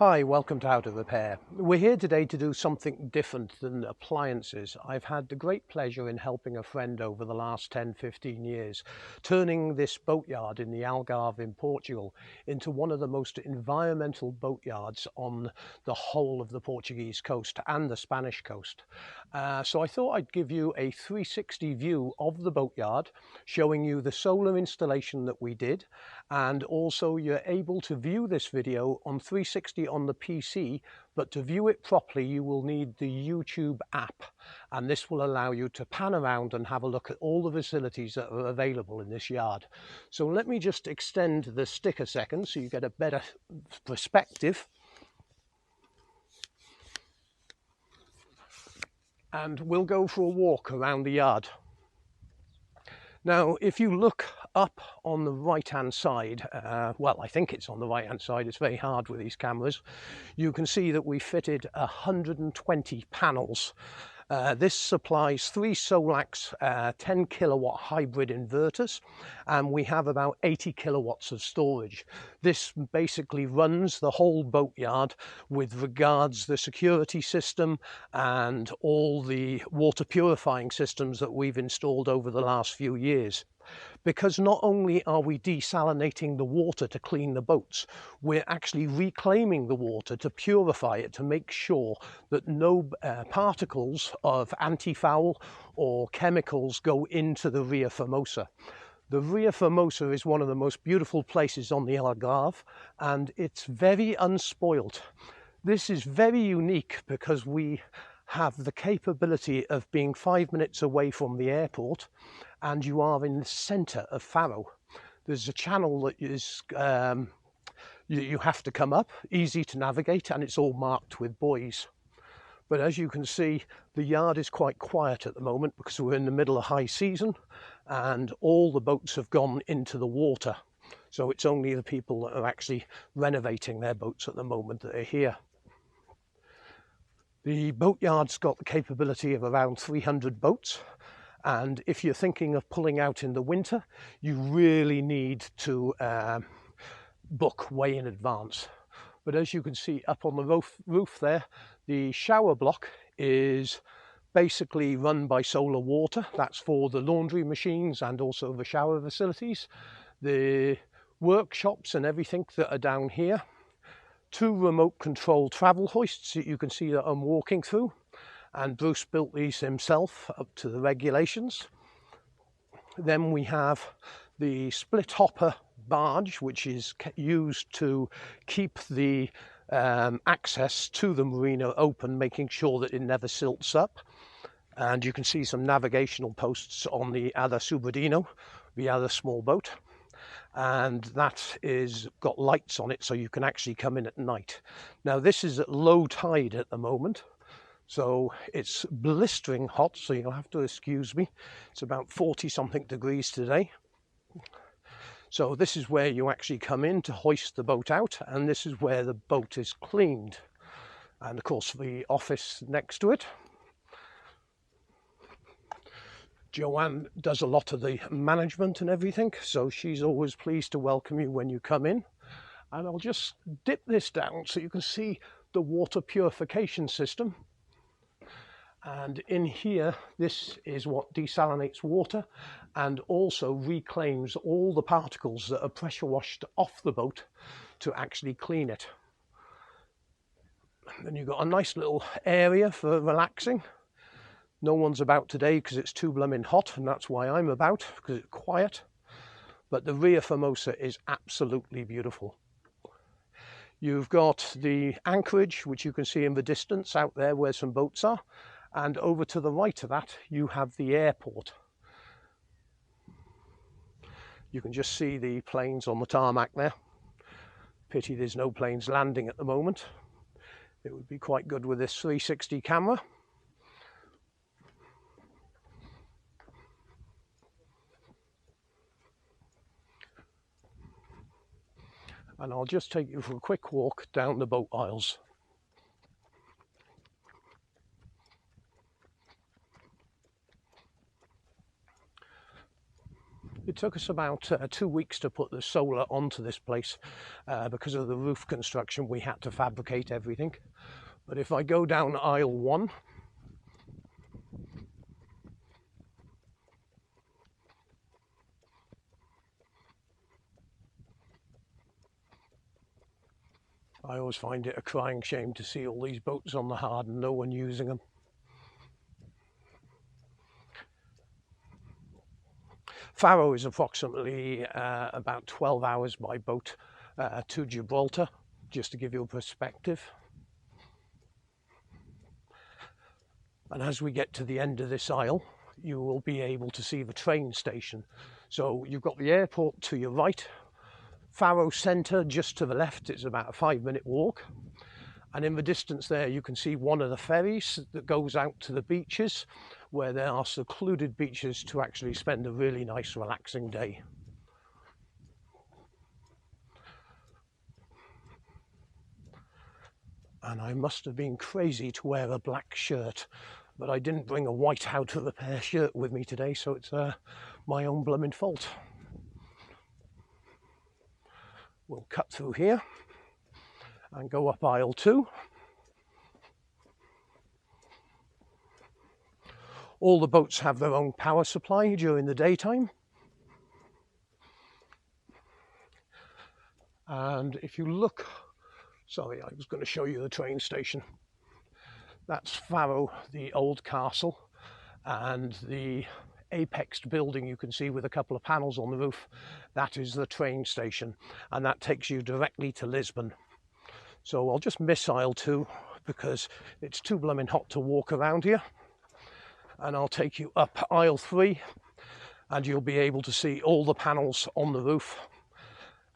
Hi, welcome to How to Repair. We're here today to do something different than appliances. I've had the great pleasure in helping a friend over the last 10-15 years, turning this boatyard in the Algarve in Portugal into one of the most environmental boatyards on the whole of the Portuguese coast and the Spanish coast. So I thought I'd give you a 360 view of the boatyard, showing you the solar installation that we did, and also you're able to view this video on 360 on the PC, but to view it properly you will need the YouTube app, and this will allow you to pan around and have a look at all the facilities that are available in this yard. So let me just extend the stick a second so you get a better perspective. And we'll go for a walk around the yard. Now, if you look up on the right-hand side, well, I think it's on the right-hand side, it's very hard with these cameras, you can see that we fitted 120 panels. This supplies 3 Solax 10 kilowatt hybrid inverters, and we have about 80 kilowatts of storage. This basically runs the whole boatyard with regards the security system and all the water purifying systems that we've installed over the last few years. Because not only are we desalinating the water to clean the boats, we're actually reclaiming the water to purify it, to make sure that no particles of anti-foul or chemicals go into the Ria Formosa. The Ria Formosa is one of the most beautiful places on the Algarve, and it's very unspoilt. This is very unique because we have the capability of being 5 minutes away from the airport, and you are in the centre of Faro. There's a channel that is you have to come up, easy to navigate, and it's all marked with buoys. But as you can see, the yard is quite quiet at the moment because we're in the middle of high season and all the boats have gone into the water. So it's only the people that are actually renovating their boats at the moment that are here. The boatyard's got the capability of around 300 boats, and if you're thinking of pulling out in the winter, you really need to book way in advance. But as you can see up on the roof there, the shower block is basically run by solar water. That's for the laundry machines and also the shower facilities. The workshops and everything that are down here. 2 remote control travel hoists that you can see that I'm walking through, and Bruce built these himself up to the regulations. Then we have the split hopper barge, which is used to keep the access to the marina open, making sure that it never silts up. And you can see some navigational posts on the other Subordino, the other small boat. And that is got lights on it so you can actually come in at night. Now this is at low tide at the moment, so it's blistering hot, so you'll have to excuse me. It's about 40 something degrees today. So this is where you actually come in to hoist the boat out, and this is where the boat is cleaned, and of course the office next to it. Joanne does a lot of the management and everything, so she's always pleased to welcome you when you come in. And I'll just dip this down so you can see the water purification system. And in here, this is what desalinates water and also reclaims all the particles that are pressure washed off the boat to actually clean it. Then you've got a nice little area for relaxing. No one's about today because it's too blooming hot, and that's why I'm about, because it's quiet. But the Ria Formosa is absolutely beautiful. You've got the anchorage, which you can see in the distance out there where some boats are. And over to the right of that, you have the airport. You can just see the planes on the tarmac there. Pity there's no planes landing at the moment. It would be quite good with this 360 camera. And I'll just take you for a quick walk down the boat aisles. It took us about 2 weeks to put the solar onto this place. Because of the roof construction, we had to fabricate everything. But if I go down aisle 1, I always find it a crying shame to see all these boats on the hard and no one using them. Faro is approximately about 12 hours by boat to Gibraltar, just to give you a perspective. And as we get to the end of this aisle, you will be able to see the train station. So you've got the airport to your right, Faro Centre just to the left. It's about a 5-minute walk. And in the distance there, you can see one of the ferries that goes out to the beaches, where there are secluded beaches to actually spend a really nice, relaxing day. And I must have been crazy to wear a black shirt, but I didn't bring a white out of repair shirt with me today, so it's my own blooming fault. We'll cut through here and go up aisle 2. All the boats have their own power supply during the daytime. And if you look, sorry, I was going to show you the train station. That's Faro, the old castle, and the apexed building you can see with a couple of panels on the roof, that is the train station, and that takes you directly to Lisbon. So I'll just miss aisle 2 because it's too blooming hot to walk around here, and I'll take you up aisle 3 and you'll be able to see all the panels on the roof.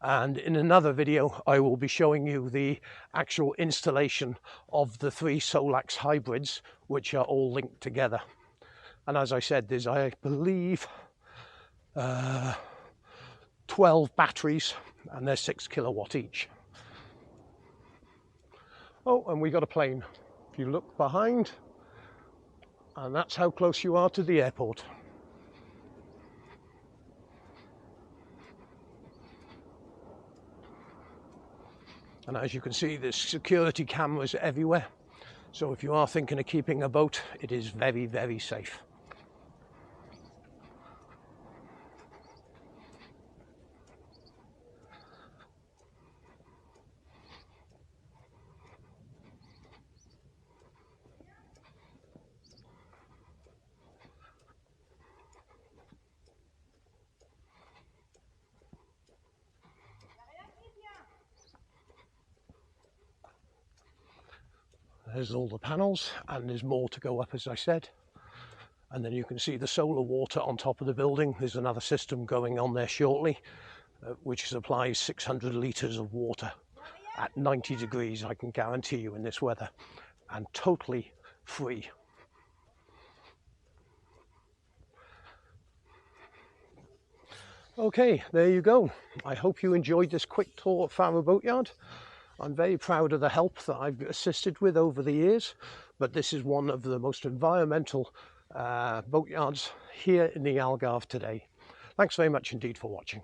And in another video I will be showing you the actual installation of the 3 Solax hybrids, which are all linked together. And as I said, there's, I believe, 12 batteries, and they're 6 kilowatt each. Oh, and we got a plane. If you look behind, and that's how close you are to the airport. And as you can see, there's security cameras everywhere. So if you are thinking of keeping a boat, it is very, very safe. There's all the panels, and there's more to go up, as I said. And then you can see the solar water on top of the building. There's another system going on there shortly, which supplies 600 litres of water at 90 degrees, I can guarantee you, in this weather, and totally free. Okay, there you go. I hope you enjoyed this quick tour of Faro Boatyard. I'm very proud of the help that I've assisted with over the years, but this is one of the most environmental boatyards here in the Algarve today. Thanks very much indeed for watching.